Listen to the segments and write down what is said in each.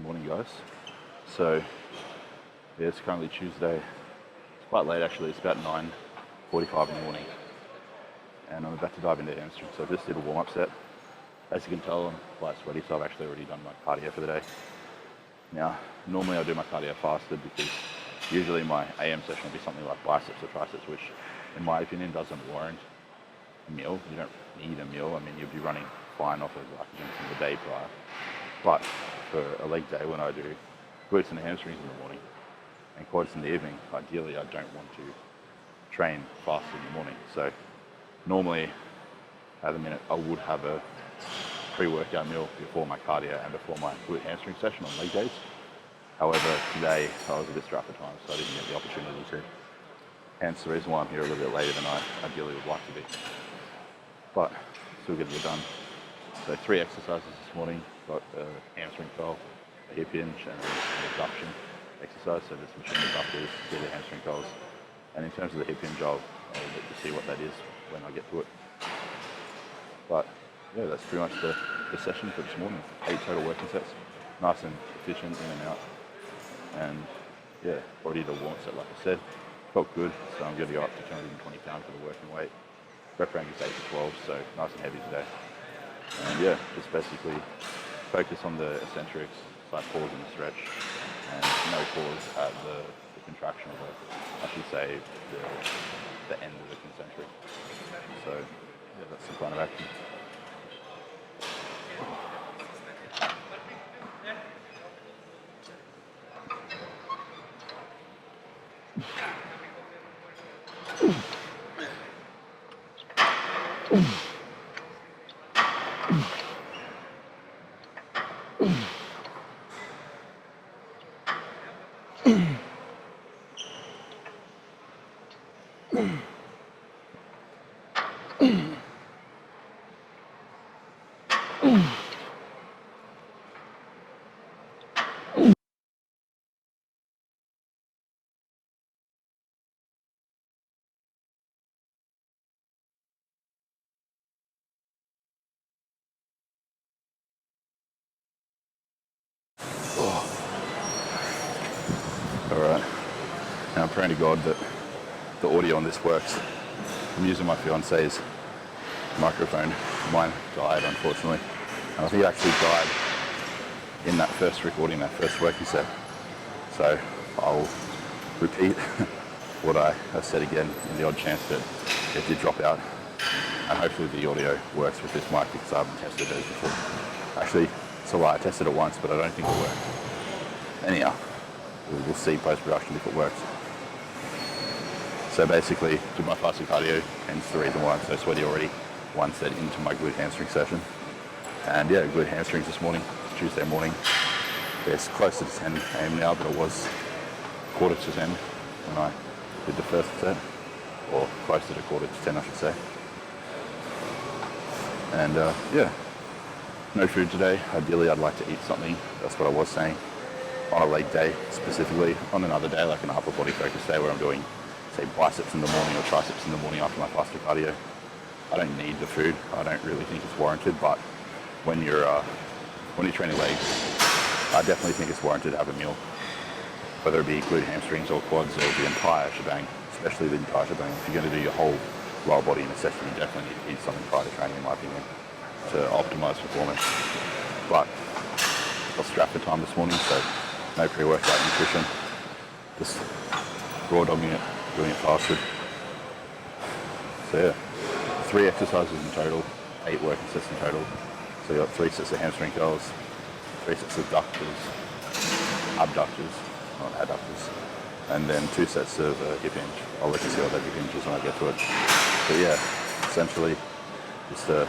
Morning guys. So yeah, it's currently Tuesday. It's quite late actually, it's about 9:45 in the morning and I'm about to dive into hamstring. So I just did a warm-up set. As you can tell, I'm quite sweaty, so I've actually already done my cardio for the day. Now, normally I do my cardio fasted because usually my AM session will be something like biceps or triceps, which in my opinion doesn't warrant a meal. You don't need a meal. I mean, you'll be running fine off of glycogen from the day prior. But for a leg day, when I do glutes and hamstrings in the morning and quads in the evening, ideally I don't want to train fast in the morning. So normally at the minute I would have a pre-workout meal before my cardio and before my glute hamstring session on leg days. However, today I was a bit strapped for time, so I didn't get the opportunity to. Hence the reason why I'm here a little bit later than I ideally would like to be. But still getting it done. So 3 exercises this morning. Got a hamstring curl, a hip hinge, and an abduction exercise. So just machine abductors, do the hamstring curls. And in terms of the hip hinge, I'll let you see what that is when I get to it. But yeah, that's pretty much the session for this morning. 8 total working sets. Nice and efficient in and out. And yeah, already did a warm set like I said. Felt good, so I'm going to go up to 220 pounds for the working weight. Rep range is 8 to 12, so nice and heavy today. And yeah, just basically focus on the eccentrics, slight pause in the stretch, and no pause at the contraction of I should say, the end of the concentric. So yeah, that's the plan of action. Alright, now I'm praying to God that the audio on this works. I'm using my fiance's microphone. Mine died, unfortunately. And I think it actually died in that first recording, that first working set. So I'll repeat what I said again in the odd chance that it did drop out. And hopefully the audio works with this mic because I haven't tested those before. Actually, it's a lie, I tested it once, but I don't think it worked. Anyhow, we'll see post-production if it works. So basically, do my fasted cardio, hence the reason why I'm so sweaty already. 1 set into my glute hamstring session. And yeah, glute hamstrings this morning, Tuesday morning. It's closer to 10 AM now, but it was quarter to 10 when I did the first set, or closer to quarter to 10 I should say. And yeah, no food today. Ideally I'd like to eat something, that's what I was saying, on a leg day specifically. On another day, like an upper body focus day where I'm doing, say, biceps in the morning or triceps in the morning after my fasted cardio, I don't need the food. I don't really think it's warranted, but when you're training legs, I definitely think it's warranted to have a meal, whether it be glute hamstrings or quads or the entire shebang, especially the entire shebang. If you're going to do your whole lower body in a session, you definitely need to eat something prior to training, in my opinion, to optimize performance. But I was strapped for time this morning, so no pre-workout nutrition, just raw dogging it, doing it fasted. So yeah, 3 exercises in total, 8 working sets in total. So you got 3 sets of hamstring curls, 3 sets of abductors, not adductors, and then 2 sets of hip hinge. I'll let you see what that hip hinge is when I get to it. But yeah, essentially just a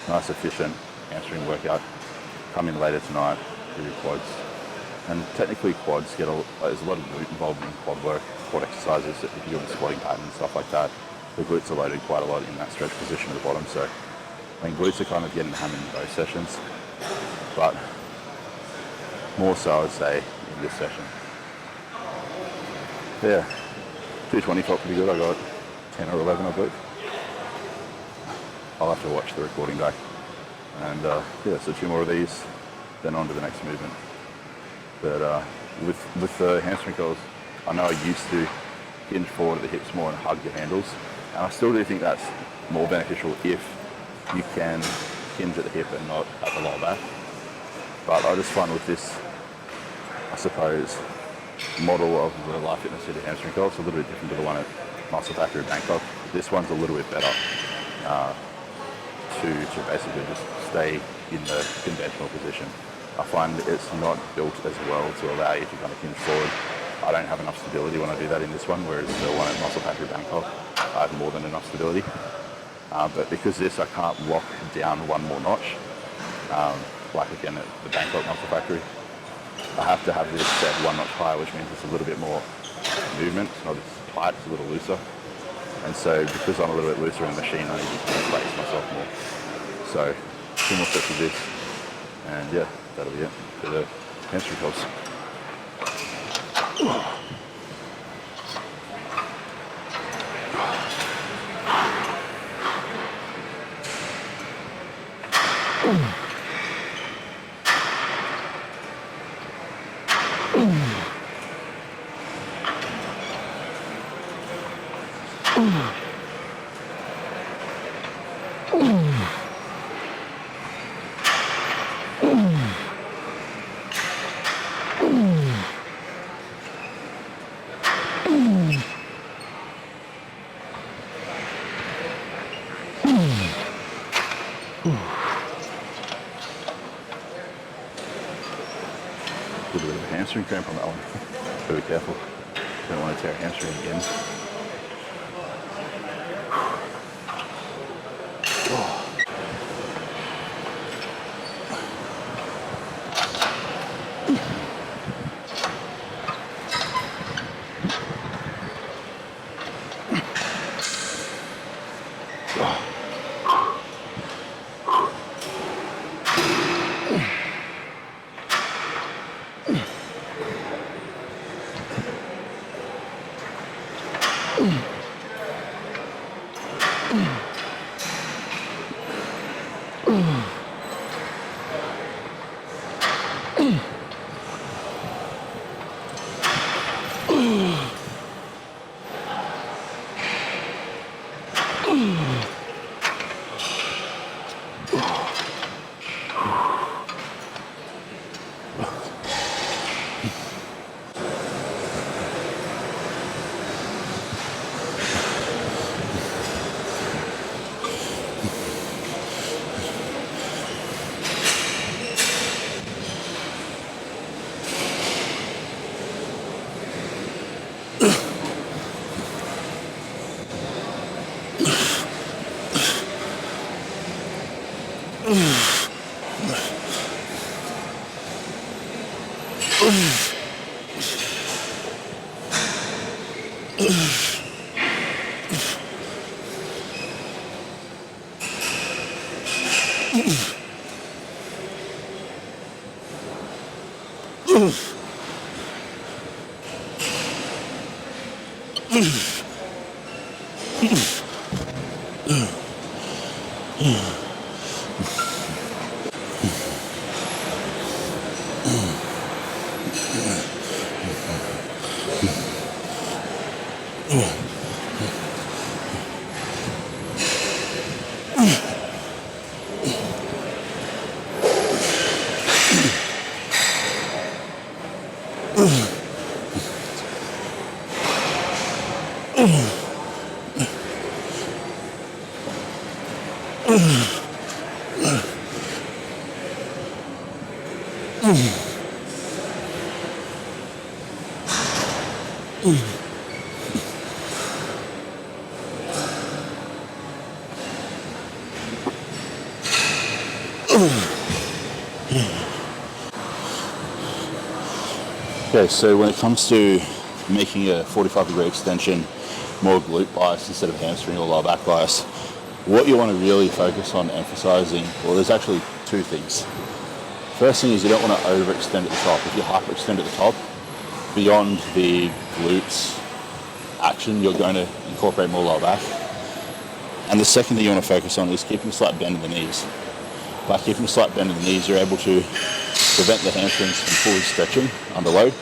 nice efficient hamstring workout. Come in later tonight, do your quads. And technically quads there's a lot of glute involved in quad work, quad exercises, if you're doing squatting pattern and stuff like that. The glutes are loaded quite a lot in that stretch position at the bottom, so I mean glutes are kind of getting hammered in both sessions, but more so I would say in this session. Yeah, 220 felt pretty good. I got 10 or 11 I believe. I'll have to watch the recording back. And yeah, so 2 more of these, then on to the next movement. But with the hamstring curls, I know I used to hinge forward at the hips more and hug your handles, and I still do think that's more beneficial if you can hinge at the hip and not at the lower back. But I just find with this, I suppose, model of the Life Fitness City hamstring curl, it's a little bit different to the one at Muscle Factory Bangkok. This one's a little bit better to basically just stay in the conventional position. I find it's not built as well to allow you to kind of hinge forward. I don't have enough stability when I do that in this one, whereas the one at Muscle Factory Bangkok, I have more than enough stability. But because this, I can't lock down one more notch, like again at the Bangkok Muscle Factory. I have to have this set one notch higher, which means it's a little bit more movement. It's not as tight, it's a little looser. And so because I'm a little bit looser in the machine, I need to kind of brace myself more. So 2 more sets of this, and yeah, that'll be it for the hamstring curls. A little bit of a hamstring cramp on that one. Gotta be careful. Don't want to tear a hamstring again. Okay, so when it comes to making a 45-degree extension more glute bias instead of hamstring or lower back bias, what you want to really focus on emphasizing, well, there's actually 2 things. First thing is you don't want to overextend at the top. If you hyperextend at the top, beyond the glutes action, you're going to incorporate more lower back. And the second thing you want to focus on is keeping a slight bend in the knees. By keeping a slight bend in the knees, you're able to prevent the hamstrings from fully stretching under load,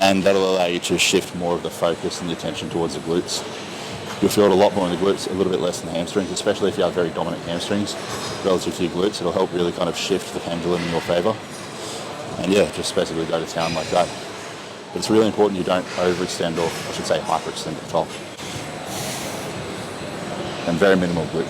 and that'll allow you to shift more of the focus and the attention towards the glutes. You'll feel it a lot more in the glutes, a little bit less in the hamstrings, especially if you have very dominant hamstrings relative to your glutes. It'll help really kind of shift the pendulum in your favor. And yeah, just basically go to town like that. But it's really important you don't overextend, or I should say hyperextend at the top. And very minimal glute.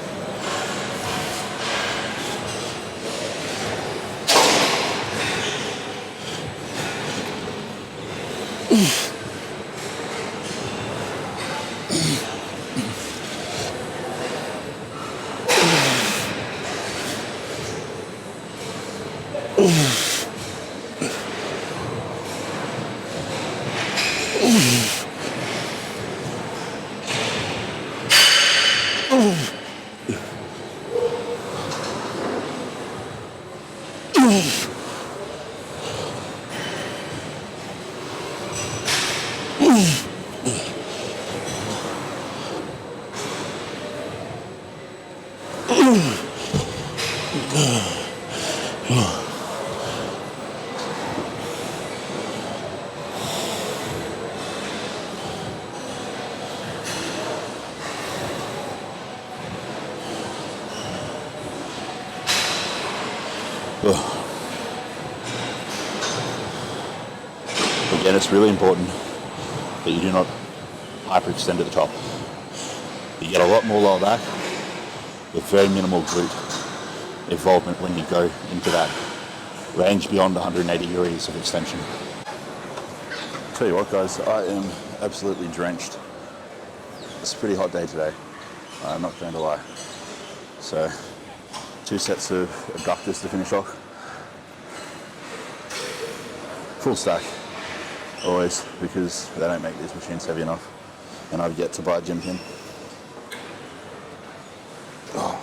Again, it's really important that you do not hyperextend at the top. You get a lot more lower back with very minimal glute involvement when you go into that range beyond 180 degrees of extension. Tell you what guys, I am absolutely drenched. It's a pretty hot day today, I'm not going to lie. So 2 sets of abductors to finish off. Full stack, always, because they don't make these machines heavy enough, and I've yet to buy a gym pin. Oh.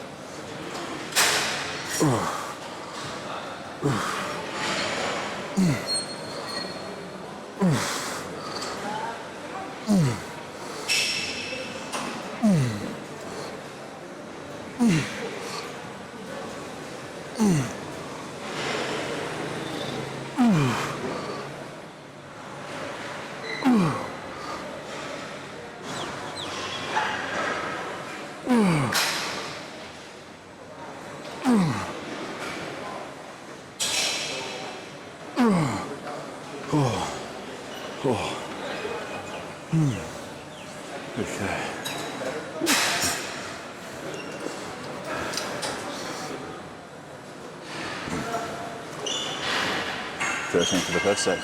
Okay. 13 for the first set.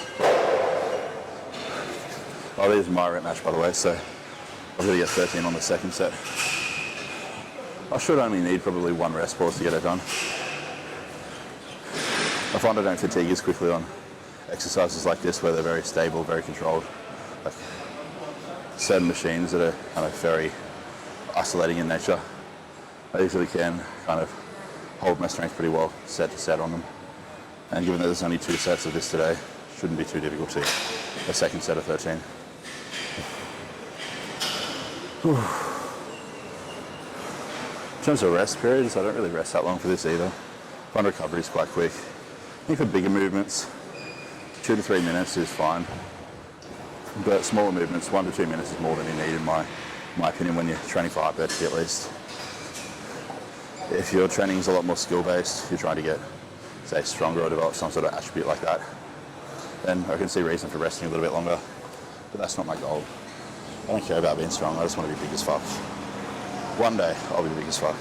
Oh, this is my rep match, by the way, so I've got to get 13 on the second set. I should only need probably 1 rest pause to get it done. I find I don't fatigue as quickly on exercises like this where they're very stable, very controlled. Like certain machines that are kind of very isolating in nature, I usually can kind of hold my strength pretty well, set to set on them. And given that there's only 2 sets of this today, shouldn't be too difficult to get a second set of 13. Whew. In terms of rest periods, I don't really rest that long for this either. I find recovery is quite quick. I think for bigger movements, 2 to 3 minutes is fine. But smaller movements, 1 to 2 minutes is more than you need in my opinion when you're training for hypertrophy at least. If your training is a lot more skill-based, you're trying to get, say, stronger or develop some sort of attribute like that, then I can see reason for resting a little bit longer. But that's not my goal. I don't care about being strong, I just want to be big as fuck. One day, I'll be big as fuck.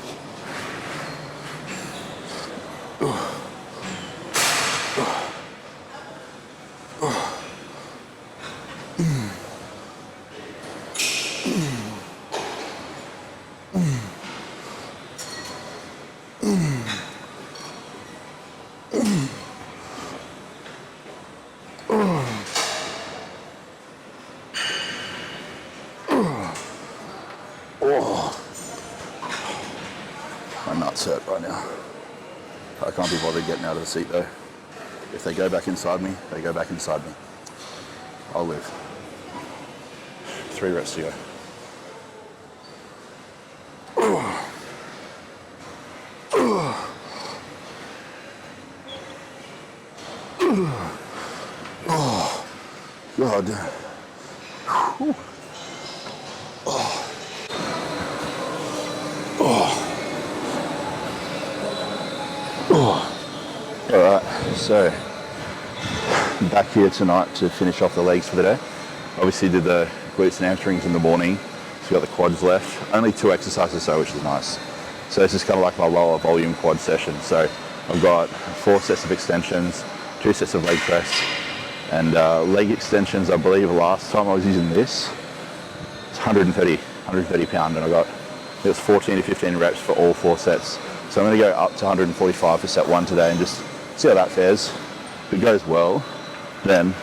My nuts hurt right now. I can't be bothered getting out of the seat though. If they go back inside me, they go back inside me. I'll live. 3 reps to go. Oh, God. Whew. Oh. Oh. Oh. All right, so back here tonight to finish off the legs for the day. Obviously did the glutes and hamstrings in the morning, so got the quads left. Only 2 exercises though, which is nice. So this is kind of like my lower volume quad session. So I've got 4 sets of extensions, 2 sets of leg press, and leg extensions. I believe last time I was using this, it's 130 pound, and I got, it was 14 to 15 reps for all 4 sets. So I'm going to go up to 145 for set 1 today and just see how that fares. If it goes well, then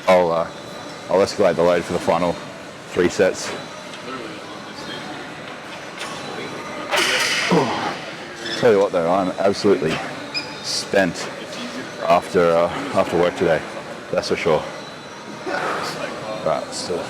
I'll escalate the load for the final 3 sets. Tell you what though, I'm absolutely spent after work today. That's for sure. Right, so.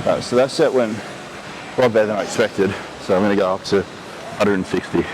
Right, so that set went a lot better than I expected, so I'm going to go up to 160.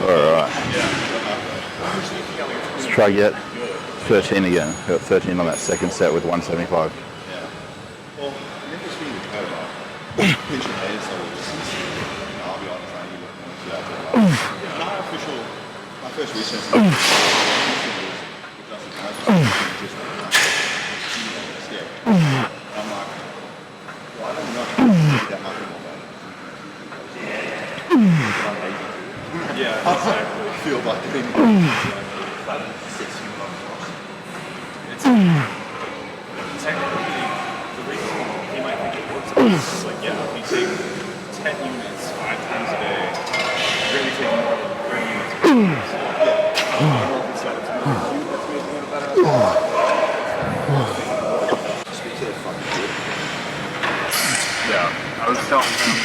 Alright. Let's try get 13 again. Got 13 on that second set with 175. Well, you're just being pinch your head so I'll be honest, I ain't looking at my official, my first research was I'm like, well, I don't know how to do that much more about it. Yeah, exactly. I feel like it's technically the reason he might think it works is like, yeah, if you take 10 units 5 times a day, you're going to be taking more than 30 units a day. I don't know if it's that it's more you that's making it better. Speak to the fucking kid. Yeah, I was telling him,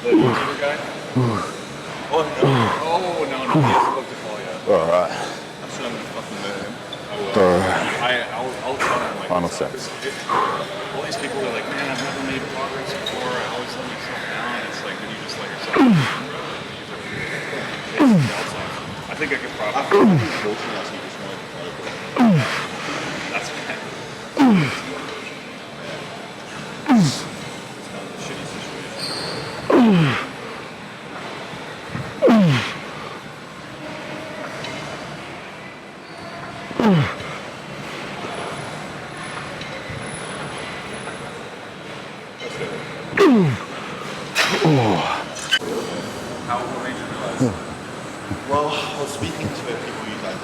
the YouTuber guy. Oh, no, he spoke to Paul, yeah. Alright. I'm sure I'm going to fucking let him. Alright. I'll tell them like Final sets. All these people are like, man, I've never made progress before. I always let myself down. It's like, then you just let yourself down, bro. I think I could probably. That's okay. It's kind of a shitty situation. Well, I was speaking to people you guys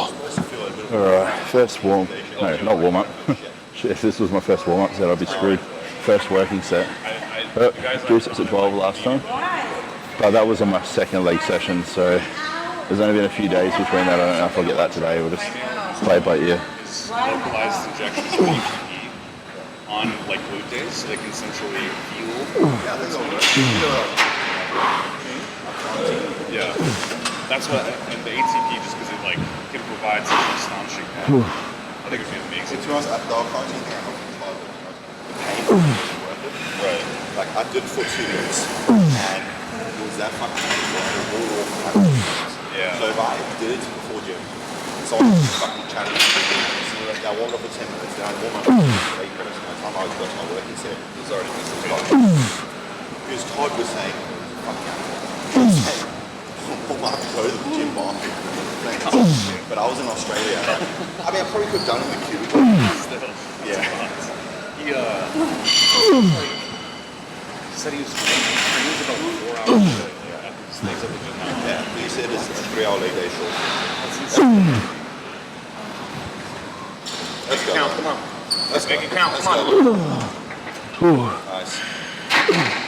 supposed to feel a bit. Alright, first warm, no, not warm up. If this was my first warm up set, I'd be screwed. First working set. Drew sets at 12 last time. But that was on my second leg session, so there's only been a few days between that. I don't know if I'll get that today. We'll just play it by ear. Is localized injections of ATP on like glute days so they can centrally feel. Yeah, I think so. Yeah, that's what, and the ATP just because it like can provide such an astonishing pain. I think it'd be amazing. To be honest, the protein thing I helped me find the pain was worth it. Right. Like I did it for 2 weeks and it was that fucking painful. Yeah. So if I did it before gym, so I fucking challenge. So like, I warmed up for 10 minutes, then I warm up for 8 minutes. By the time I got to my work, he said, It was already because Todd was saying, fuck yeah, warm up, go to the gym bathroom. But I was in Australia. I mean, I probably could have done it in the cubicle. Yeah. He said he was training about 4 hours a day. Yeah. Stays at the gym now. Yeah, but he said it's a 3-hour leg day short. That's insane. Let's go. Count, come on. Let's Make go. it count, Let's come on. go. Nice.